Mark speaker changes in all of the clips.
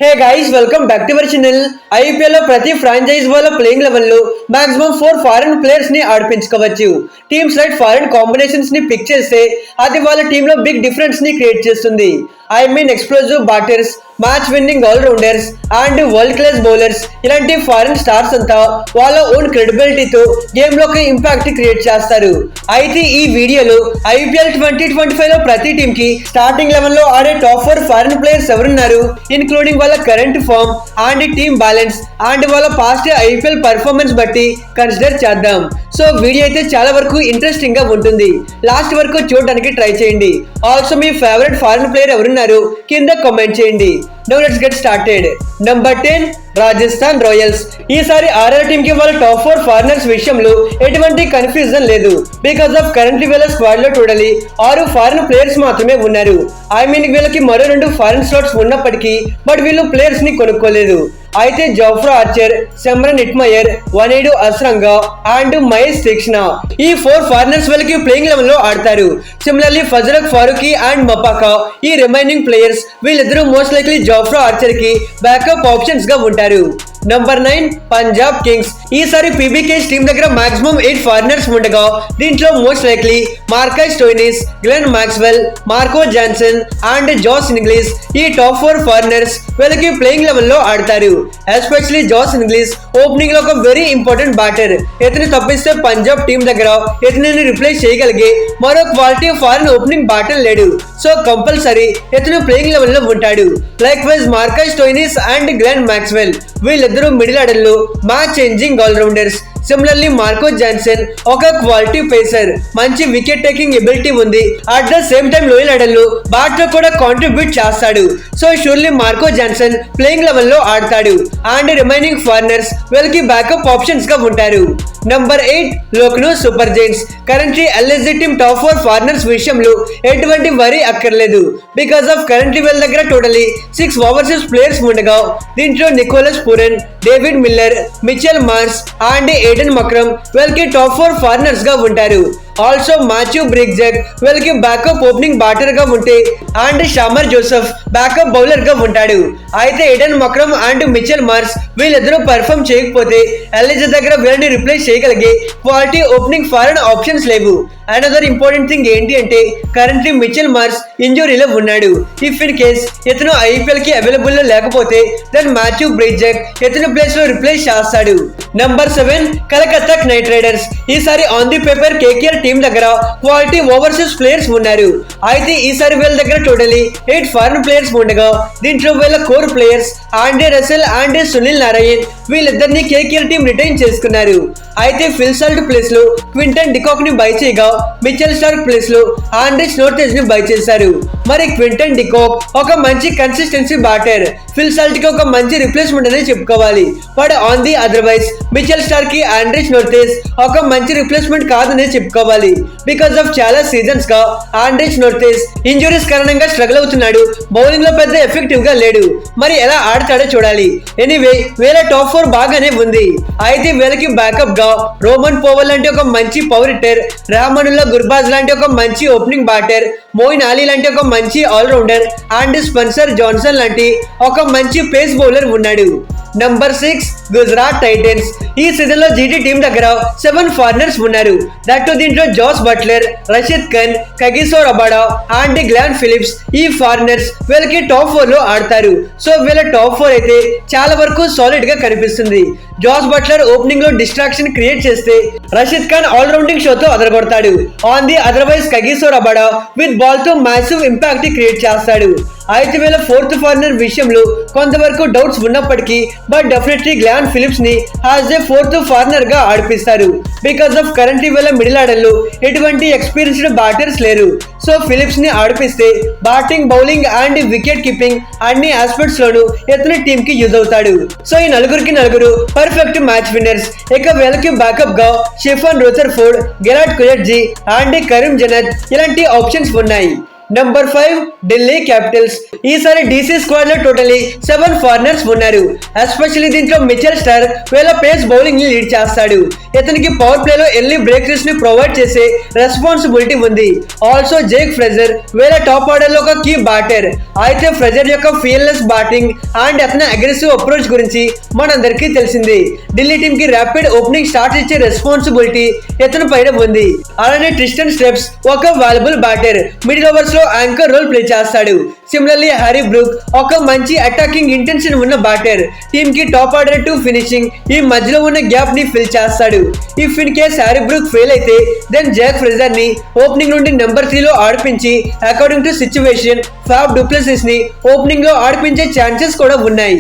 Speaker 1: Hey guys welcome back to our channel. IPL లో ప్రతి franchise వాళ్ళ ప్లేయింగ్ లెవెల్ లో మాక్సిమం 4 ఫారెన్ ప్లేయర్స్ ని ఆడిపించుకోవచ్చు. టీమ్స్ రైట్ ఫారెన్ కాంబినేషన్స్ ని పిక్ చేస్తే అది వాళ్ళ టీమ్ లో బిగ్ డిఫరెన్స్ ని క్రియేట్ చేస్తుంది. I mean explosive batters, match winning allrounders and world class bowlers ఇలాంటి ఫారెన్ స్టార్స్ అంతా వాళ్ళ ఓన్ క్రెడిబిలిటీతో గేమ్ లోకి ఇంపాక్ట్ క్రియేట్ చేస్తారు. అయితే ఈ వీడియోలో ఐపీఎల్ 2025 లో ప్రతి టీమ్ కి స్టార్టింగ్ లెవెల్ లో ఆడే టాప్ 4 ఫారెన్ ప్లేయర్స్ ఎవరున్నారు, ఇన్క్లూడింగ్ వాళ్ళ current form and team balance and వాళ్ళ పాస్ట్ ఐపీఎల్ పర్ఫార్మెన్స్ బట్టి కన్సిడర్ చేద్దాం. సో వీడియో అయితే చాలా వరకు ఇంట్రెస్టింగ్ గా ఉంటుంది. లాస్ట్ వరకు చూడడానికి ట్రై చేయండి. ఆల్సో మీ ఫేవరెట్ ఫారెన్ ప్లేయర్ ఎవరున్నారు కింద కామెంట్ చేయండి. Now let's get started. Number 10 Rajasthan Royals. ఈసారి ఆర్ఆర్ టీమ్ కి వాళ్ళ టాప్ 4 ఫారినర్స్ విషయంలో ఎటువంటి కన్ఫ్యూజన్ లేదు. బికాస్ ఆఫ్ కరెంట్లీ వీళ్ళ స్క్వాడ్ లో టోటలీ 6 ఫారిన్ ప్లేయర్స్ మాత్రమే ఉన్నారు. ఐ మీన్ వీళ్ళకి మరో 2 ఫారిన్ స్లాట్స్ ఉన్నప్పటికీ బట్ వీళ్ళు ప్లేయర్స్ ని కొనుక్కోలేదు. అయితే జోఫ్రా ఆర్చర్, సెమ్రన్ ఇట్మయర్, వనేడు అస్రంగా అండ్ మహేష్ తీక్షణ ఈ 4 ఫారినర్స్ వీళ్ళకి ప్లేయింగ్ లెవెల్ లో ఆడతారు. సిమిలర్లీ ఫజరక్ ఫారూఖీ అండ్ మపాకా ఈ రిమైనింగ్ ప్లేయర్స్ వీళ్ళిద్దరూ మోస్ట్ లైక్లీ జోఫ్రా ఆర్చర్ కి బ్యాకప్ ఆప్షన్స్ గా ఉంటారు. Number 9 Punjab Kings. ఈసారి పీబీకేస్ టీమ్ దగ్గర మాక్సిమం 8 ఫారినర్స్ ఉండగా దీంట్లో most likely Marcus Stoinis, Glenn Maxwell, Marco Jansen and Jos English ఈ టాప్ 4 ఫారినర్స్ వీళ్ళకి ప్లేయింగ్ లెవెల్ లో ఆడతారు. ఎస్పెషల్లీ జాస్ ఇంగ్లీష్ ఓపెనింగ్ లో ఒక వెరీ ఇంపార్టెంట్ బ్యాటర్. ఇతను తప్పిస్తే పంజాబ్ టీమ్ దగ్గర ఇతనిని రిప్లేస్ చేయగలిగే మరో క్వాలిటీ ఫారిన్ ఓపెనింగ్ బ్యాటర్ లేడు. సో కంపల్సరీ ఇతను ప్లేయింగ్ లెవెల్ లో ఉంటాడు. Likewise Marcus Stoinis and Glenn Maxwell వీళ్ళిద్దరూ మిడిల్ ఆర్డర్ లో match changing allrounders. Similarly Marco Jansen ఒక క్వాలిటీ పేసర్, మంచి వికెట్ టేకింగ్ ఎబిలిటీ ఉంది. At the same time lower order లో బ్యాట్ లో కూడా కాంట్రిబ్యూట్ చేస్తాడు. So surely Marco Jansen playing level లో ఆడతాడు అండ్ రిమైనింగ్ ఫారినర్స్ వీళ్ళకి బ్యాకప్ ఆప్షన్స్ గా ఉంటారు. Number 8 Lucknow super Giants. Currently LSG team top 4 foreigners విషయంలో ఎటువంటి వరీ అక్కర్లేదు. బికాస్ ఆఫ్ కరెంట్లీ వీళ్ళ దగ్గర టోటలీ 6 ఓవర్సీస్ ప్లేయర్స్ ఉండగా దీంట్లో Nicholas Pooran, David Miller, Mitchell Marsh and Aiden Markram వీళ్ళకి టాప్ 4 ఫారినర్స్ గా ఉంటారు. ఆల్సో మాథ్యూ బ్రిగ్జెక్ వీళ్ళకి బ్యాకప్ ఓపెనింగ్ బ్యాటర్ గా ఉంటే and Shamar Joseph backup bowler గా ఉంటాడు. అయితే Aiden Markram and Mitchell Mars వీళ్ళిద్దరూ పర్ఫామ్ చేయకపోతే ఎల్ఎస్జీ దగ్గర వీళ్ళని రిప్లేస్ చేయగలిగే క్వాలిటీ ఓపెనింగ్ ఫారెన్ ఆప్షన్స్ లేవు. అనదర్ ఇంపార్టెంట్ థింగ్ ఏంటి అంటే కరెంట్లీ మిచెల్ మార్స్ ఇంజురీలో ఉన్నాడు. ఇఫ్ ఇన్ కేస్ ఇతను ఐపీఎల్ కి అవైలబుల్ లో లేకపోతే దెన్ మాథ్యూ బ్రిగ్జెక్ ఇతని ప్లేస్ లో రిప్లేస్ చేస్తాడు. Number 7 Kolkata Knight Riders. ఈసారి on the paper KKR team దగ్గర క్వాలిటీ ఓవర్సీస్ ప్లేయర్స్ ఉన్నారు. అయితే ఈసారి వీళ్ళ దగ్గర టోటలీ 8 ఫారెన్ ప్లేయర్స్ ఉండగా దీంట్లో వీళ్ళ core players Andre Russell and Sunil Narine వీళ్ళిద్దరిని కేకేఆర్ టీం రిటైన్ చేసుకున్నారు. అయితే ఫిల్ సాల్ట్ ప్లేస్ లో క్వింటన్ డికాక్ ని బై చేయగా మిచెల్ స్టార్క్ ప్లేస్ లో ఆండ్రిస్ నోర్టెజ్ ని బై చేశారు. మరి క్వింటన్ డికాక్ ఒక మంచి కన్సిస్టెన్సీ బ్యాటర్, ఫిల్ సాల్ట్ కి ఒక మంచి రిప్లేస్మెంట్ అనేది చెప్పుకోవాలి. But on the otherwise Mitchell Starc కి ఆండ్రిస్ నోర్టెజ్ ఒక మంచి రిప్లేస్మెంట్ కాదని చెప్పుకోవాలి. బికాస్ ఆఫ్ చాలా సీజన్స్ గా ఆండ్రిస్ నోర్టెజ్ ఇంజురీస్ కారణంగా స్ట్రగుల్ అవుతున్నాడు. బౌలింగ్ లో పెద్ద ఎఫెక్టివ్ గా లేడు. మరి ఎలా ఆడతాడో చూడాలి. ఎనీవే వీళ్ళ టాప్ 4 బాగానే ఉంది. అయితే వీళ్ళకి బ్యాకప్ గా రోమన్ పోవల్ లాంటి ఒక మంచి పవర్ హిట్టర్, రామనుల్లా గుర్బాజ్ లాంటి ఒక మంచి ఓపెనింగ్ బ్యాటర్, మోయిన్ అలీ లాంటి ఒక మంచి ఆల్రౌండర్ అండ్ స్పెన్సర్ జాన్సన్ లాంటి ఒక మంచి పేస్ బౌలర్ ఉన్నాడు. Number 6 Gujarat Titans. ఈ సీజన్ లో జీటీ టీం దగ్గర 7 ఫారినర్స్ ఉన్నారు. దట్టు దీంట్లో Jos Buttler, Rashid Khan, Kagiso Rabada and Glenn Phillips ఈ ఫారినర్స్ వీళ్ళకి టాప్ 4 లో ఆడతారు. సో వీళ్ళ టాప్ 4 అయితే చాలా వరకు సాలిడ్ గా కనిపిస్తుంది. జాస్ బట్లర్ ఓపెనింగ్ లో డిస్ట్రాక్షన్ క్రియేట్ చేస్తే రషీద్ ఖాన్ ఆల్రౌండింగ్ షోతో అదరగొడతాడు. On the otherwise Kagiso Rabada with ball తో మ్యాసివ్ ఇంపాక్ట్ క్రియేట్ చేస్తాడు. అయితే వీళ్ళ 4th ఫారినర్ విషయంలో కొంతవరకు డౌట్స్ ఉన్నప్పటికీ బట్ డెఫినెట్లీ గ్లాన్ ఫిలిప్స్ ని యాజ్ ఏ 4th ఫారినర్ గా ఆడిపిస్తారు. బికాస్ ఆఫ్ కరెంట్లీ వీళ్ళ మిడిల్ ఆర్డర్ లో ఎటువంటి ఎక్స్పీరియన్స్డ్ బ్యాటర్స్ లేరు. సో ఫిలిప్స్ ని ఆడిపిస్తే batting, bowling and wicket keeping అన్ని ఆస్పెక్ట్స్ లోను ఇతని టీమ్ కి యూజ్ అవుతాడు. సో ఈ నలుగురు పర్ఫెక్ట్ మ్యాచ్ విన్నర్స్. ఇక వీళ్ళకి బ్యాకప్ గా Sherfane Rutherford, Gerald Coetzee and Karim Janat ఇలాంటి ఆప్షన్స్ ఉన్నాయి. Number 5 Delhi Capitals. ఈసారి డీసీ స్క్వాడ్ లో టోటలీ 7 ఫారినర్స్ ఉన్నారు. ఎస్పెషల్లీ దీంట్లో మిచెల్ స్టార్ వీళ్ళ పేస్ బౌలింగ్ ని లీడ్ చేస్తాడు. ఇతనికి పవర్ ప్లే లో ఎర్లీ బ్రేక్స్ ని ప్రొవైడ్ చేసే రెస్పాన్సిబిలిటీ ఉంది. ఆల్సో జేక్ ఫ్రెజర్ వీళ్ళ టాప్ ఆర్డర్ లో ఒక కీ బ్యాటర్. అయితే ఫ్రెజర్ యొక్క ఫియర్లెస్ బ్యాటింగ్ అండ్ అతని అగ్రెసివ్ అప్రోచ్ గురించి మనందరికీ తెలిసింది. ఢిల్లీ టీమ్ కి ర్యాపిడ్ ఓపెనింగ్ స్టార్ట్ ఇచ్చే రెస్పాన్సిబిలిటీ ఇతని పైన ఉంది. అలానే ట్రిస్టన్ స్టెప్స్ ఒక వాల్యుబుల్ బ్యాటర్. మిడిల్ ఓవర్స్ లో యాంకర్ రోల్ ప్లే చేస్తాడు. సిమిలర్లీ హ్యారీ బ్రూక్ ఒక మంచి అటాకింగ్ ఇంటెన్షన్ ఉన్న బ్యాటర్. టీమ్ కి టాప్ ఆర్డర్ టు ఫినిషింగ్ ఈ మధ్యలో ఉన్న గ్యాప్ ని ఫిల్ చేస్తాడు. If in case Harry Brook fail అయితే దెన్ జాక్ ఫ్రెజర్ ని ఓపెనింగ్ నుండి నెంబర్ 3 లో ఆడిపించి according to situation Faf du Plessis ని ఓపెనింగ్ లో ఆడిపించే ఛాన్సెస్ కూడా ఉన్నాయి.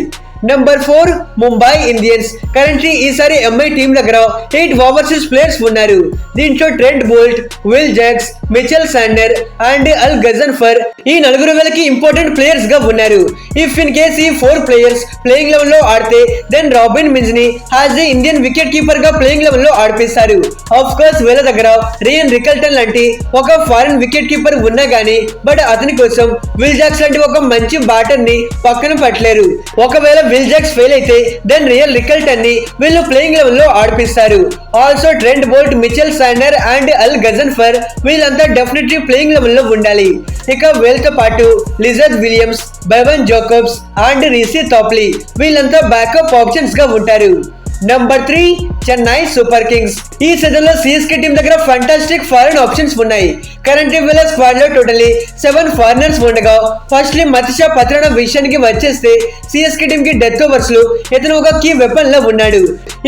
Speaker 1: Number 4 Mumbai Indians. కరెంట్లీ ఈసారి ఎంఐ టీం దగ్గర 8 ఓవర్సీస్ ప్లేయర్స్ ఉన్నారు. దీంట్లో Trent Boult, Will Jacks, Mitchell Santner and Al Ghazanfar ఈ నలుగురు వేలకి ఇంపార్టెంట్ ప్లేయర్స్ గా ఉన్నారు. ఇఫ్ ఇన్ కేస్ ఈ 4 ప్లేయర్స్ ప్లేయింగ్ లెవెల్ లో ఆడితే దెన్ రాబిన్ మిన్స్ ని has A Indian wicket keeper గా ప్లేయింగ్ లెవెల్ లో ఆడిపిస్తారు. ఆఫ్ కోర్స్ వీళ్ళ దగ్గర రియన్ రికల్టన్ లాంటి ఒక ఫారిన్ వికెట్ కీపర్ ఉన్నా గానీ బట్ అతని కోసం విల్ జాక్స్ లాంటి ఒక మంచి బ్యాటర్ ని పక్కన పెట్టలేరు. ఒకవేళ విల్ జాక్స్ ఫెయిల్ అయితే దెన్ రియల్ రికల్టన్ ని వీళ్ళు ప్లేయింగ్ లెవెల్ లో ఆడిపిస్తారు. Also Trent Boult, Mitchell Santner and Al Ghazanfar వీళ్ళంతా డెఫినెట్లీ ప్లేయింగ్ లెవెల్ లో ఉండాలి. ఇక వీళ్ళతో పాటు Lizaad Williams, Bevon Jacobs and Reece Topley వీళ్ళంతా బ్యాకప్ ఆప్షన్స్ గా ఉంటారు. Number 3 Chennai Super Kings. ఈ సీజన్ లో సిఎస్కే టీం దగ్గర ఫంటాస్టిక్ ఫారిన్ ఆప్షన్స్ ఉన్నాయి. కరెంట్లీ వీళ్ళ స్క్వాడ్ లో టోటలీ 7 ఫారినర్స్ ఉండగా ఫస్ట్లీ మతిషా పత్రానా విషయానికి వచ్చేస్తే సిఎస్కే టీం కి డెత్ ఓవర్స్ లో ఇతను ఒక కీ వెపన్ లో ఉన్నాడు.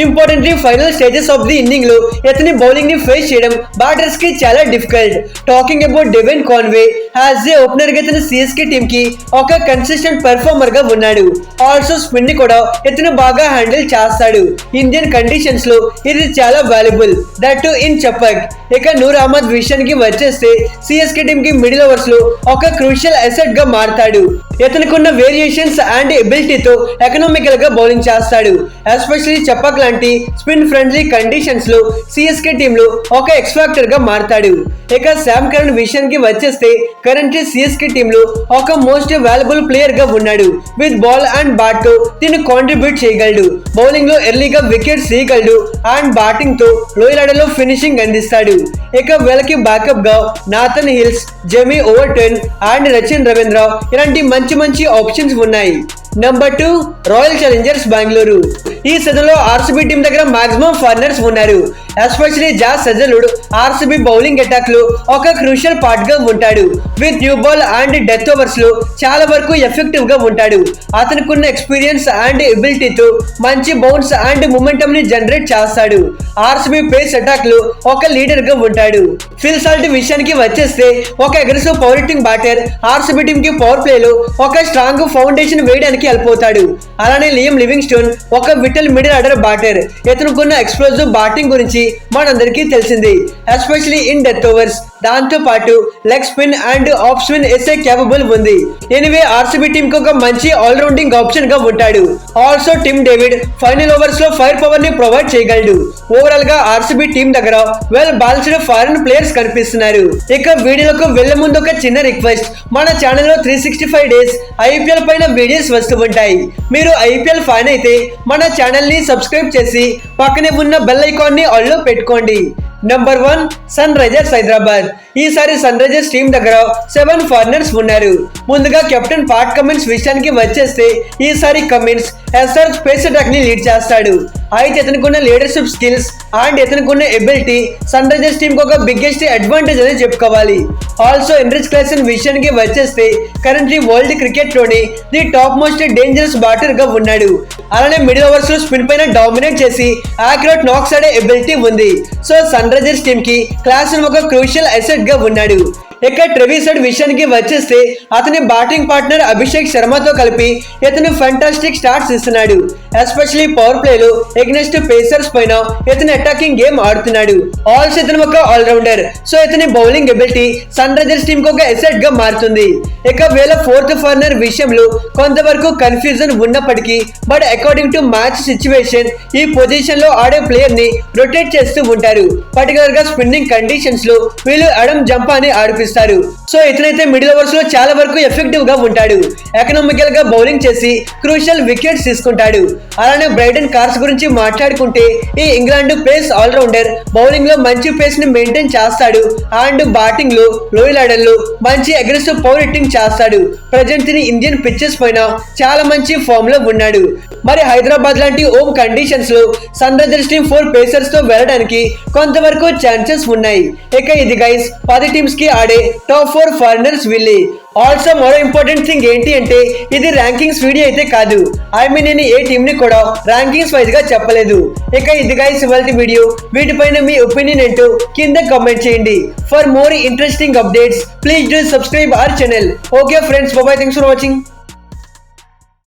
Speaker 1: Importantly final stages of the inning లో ఇతని బౌలింగ్ ని ఫేస్ చేయడం బ్యాటర్స్ కి చాలా difficult. Talking about Devon Conway as a opener గా ఇతను సిఎస్కే టీం కి ఒక కన్సిస్టెంట్ పర్ఫార్మర్ గా ఉన్నాడు. ఆల్సో స్పిన్ ని కూడా ఇతను బాగా హ్యాండిల్ చేస్తాడు. ఇండియన్ కండిషన్స్ లో ఇది చాలా వాల్యుబుల్, దట్ టు ఇన్ చపక్. ఇక నూర్ అహ్మద్ విషయానికి వచ్చేస్తే సిఎస్కే టీం కి మిడిల్ ఓవర్స్ లో ఒక క్రూషియల్ అసెట్ గా మారతాడు. ఇతనికున్న వేరియేషన్స్ అండ్ ఎబిలిటీతో ఎకనామికల్ గా బౌలింగ్ చేస్తాడు. ఎస్పెషల్లీ చపక్ లాంటి స్పిన్ ఫ్రెండ్లీ కండిషన్స్ లో సిఎస్కే టీమ్ లో ఒక ఎక్స్ఫాక్టర్ గా మారతాడు. ఇక శామ్ కరణ్ విషయానికి వచ్చేస్తే కరెంట్లీ సిఎస్కే టీమ్ లో ఒక మోస్ట్ వాల్యుబుల్ ప్లేయర్ గా ఉన్నాడు. విత్ బాల్ అండ్ బ్యాట్ తో దీన్ని కాంట్రిబ్యూట్ చేయగలడు. బౌలింగ్ లో ఎర్లీగా వికెట్స్ తీయగలడు అండ్ బ్యాటింగ్ తో లోయర్ ఆర్డర్ లో ఫినిషింగ్ అందిస్తాడు. ఇక వీళ్ళకి బ్యాకప్ గా Nathan Ellis, Jamie Overton and Rachin Ravindra ఇలాంటి మంచి ఆప్షన్స్ ఉన్నాయి. Number 2 Royal Challengers Bengaluru. ఈ సీజన్ లో ఆర్సీబీ టీం దగ్గర మాక్సిమం ఫారినర్స్ ఉన్నారు. Especially Josh Hazlewood RCB bowling attack లో ఒక క్రూషియల్ పార్ట్ గా ఉంటాడు. With new ball and death overs లో చాలా వరకు ఎఫెక్టివ్ గా ఉంటాడు. అతనికున్న ఎక్స్పీరియన్స్ అండ్ ఎబిలిటీతో మంచి బౌన్స్ అండ్ మొమెంటమ్ ని జనరేట్ చేస్తాడు. ఆర్సీబీ పేస్ అటాక్ లో ఒక లీడర్ గా ఉంటాడు. ఫిల్ సాల్ట్ విషయానికి వచ్చేస్తే ఒక aggressive power hitting batter RCB team కి పవర్ ప్లే లో ఒక స్ట్రాంగ్ ఫౌండేషన్ వేయడానికి హెల్ప్ అవుతాడు. అలానే లియం లివింగ్స్టోన్ ఒక విటల్ మిడిల్ ఆర్డర్ బ్యాటర్. ఇతనుకున్న ఎక్స్ప్లోజివ్ బ్యాటింగ్ గురించి మనందరికీ తెలిసింది, ఎస్పెషల్లీ ఇన్ డెత్ ఓవర్స్. దాంతో పాటు leg spin and off spin వేసే కేపబుల్ ఉంది. ఎనివే ఆర్సీబీ టీం కి ఒక మంచి ఆల్రౌండింగ్ ఆప్షన్ గా ఉంటాడు. Also Tim David final overs లో ఫైర్ పవర్ ని ప్రొవైడ్ చేయగలడు. ఓవరాల్ గా ఆర్సీబీ టీం దగ్గర వెల్ బ్యాలెన్స్డ్ ఫారిన్ ప్లేయర్స్ కనిపిస్తున్నారు. ఇక వీడియోలకు వెళ్లే ముందు ఒక చిన్న రిక్వెస్ట్, మన ఛానల్ లో 365 డేస్ ఐపీఎల్ పైన వీడియోస్ వస్తూ ఉంటాయి. మీరు ఐపీఎల్ ఫ్యాన్ అయితే మన ఛానల్ ని సబ్స్క్రైబ్ చేసి పక్కనే ఉన్న బెల్ ఐకాన్ ని ఆల్ లో పెట్టుకోండి. Number 1 Sunrisers Hyderabad. ఈసారి సన్ రైజర్స్ టీం దగ్గర 7 ఫారినర్స్ ఉన్నారు. ముందుగా కెప్టెన్ పాట్ కమిన్స్ విషయానికి వచ్చేస్తే ఈసారి కమిన్స్ ఎస్ఆర్ స్పేస్ అటాక్ ని లీడ్ చేస్తాడు. అయితే ఇతనుకున్న లీడర్షిప్ స్కిల్స్ అండ్ ఇతనుకున్న ఎబిలిటీ సన్ రైజర్స్ టీం కి ఒక బిగ్గెస్ట్ అడ్వాంటేజ్ అని చెప్పుకోవాలి. ఆల్సో ఎన్రిచ్ క్లాసన్ విషయానికి వచ్చేస్తే కరెంట్లీ వరల్డ్ క్రికెట్ లోని the top most dangerous batter గా ఉన్నాడు. అలానే మిడిల్ ఓవర్స్ లో స్పిన్ పైన డామినేట్ చేసి యాక్యురేట్ నాక్స్ ఆడే ఎబిలిటీ ఉంది. సో సన్ రైజర్స్ టీం కి క్లాసన్ ఒక క్రూషియల్ అసెట్ గా ఉన్నాడు. ఇక ట్రెవిస్ హెడ్ విషయానికి వచ్చేస్తే అతని బ్యాటింగ్ పార్ట్నర్ అభిషేక్ శర్మతో కలిపి ఇతను ఫెంటాస్టిక్ స్టార్ట్స్ ఇస్తున్నాడు. ఎస్పెషల్లీ పవర్ ప్లే లో ఎగ్నెస్ట్ పేసర్స్ పైన ఇతను అటాకింగ్ గేమ్ ఆడుతున్నాడు. ఆల్సో ఇతను ఒక ఆల్రౌండర్. సో ఇతని bowling ability Sunrisers team కి ఒక ఎసెట్ గా మారుతుంది. ఇక వీళ్ళ 4th ఫారినర్ విషయంలో కొంతవరకు కన్ఫ్యూజన్ ఉన్నప్పటికీ but according to match situation ఈ పొజిషన్ లో ఆడే ప్లేయర్ ని రొటేట్ చేస్తూ ఉంటారు. పర్టికులర్ గా స్పిన్నింగ్ కండిషన్స్ లో వీళ్ళు అడమ్ జంపాని ఆడిపిస్తారు. పిలుస్తారు. సో ఇతనైతే మిడిల్ ఓవర్స్ లో చాలా వరకు ఎఫెక్టివ్ గా ఉంటాడు. ఎకనామికల్ గా బౌలింగ్ చేసి క్రూషియల్ వికెట్స్ తీసుకుంటాడు. అలానే బ్రైడన్ కార్స్ గురించి మాట్లాడుకుంటే ఈ ఇంగ్లాండ్ పేస్ ఆల్రౌండర్. బౌలింగ్ లో మంచి పేస్ ని మెయింటైన్ చేస్తాడు అండ్ బ్యాటింగ్ లో లోయర్ ఆర్డర్ లో మంచి అగ్రెసివ్ పవర్ హిట్టింగ్ చేస్తాడు. ప్రజెంట్ ఇండియన్ పిచ్చెస్ పైన చాలా మంచి ఫామ్ లో ఉన్నాడు. మరి హైదరాబాద్ లాంటి హోమ్ కండిషన్స్ లో సన్ రైజర్స్ టీమ్ 4 పేసర్స్ తో వెళ్ళడానికి కొంతవరకు ఛాన్సెస్ ఉన్నాయి. ఇక ఇది గైస్ 10 టీమ్స్ కి ఆడే టాప్ 4 ఫారినర్స్ వీళ్ళే. ఆల్సో మరో ఇంపార్టెంట్ థింగ్ ఏంటి అంటే ఇది ర్యాంకింగ్స్ వీడియో అయితే కాదు. నేను ఏ టీమ్ ని కూడా ర్యాంకింగ్స్ వైజ్ గా చెప్పలేదు. ఇక ఇది గైస్ ఇవాల్టి వీడియో. వీటిపైన మీ ఒపీనియన్ ఏంటో కింద కామెంట్ చేయండి. For more interesting updates please do subscribe our channel. Okay friends, by by, thanks for watching.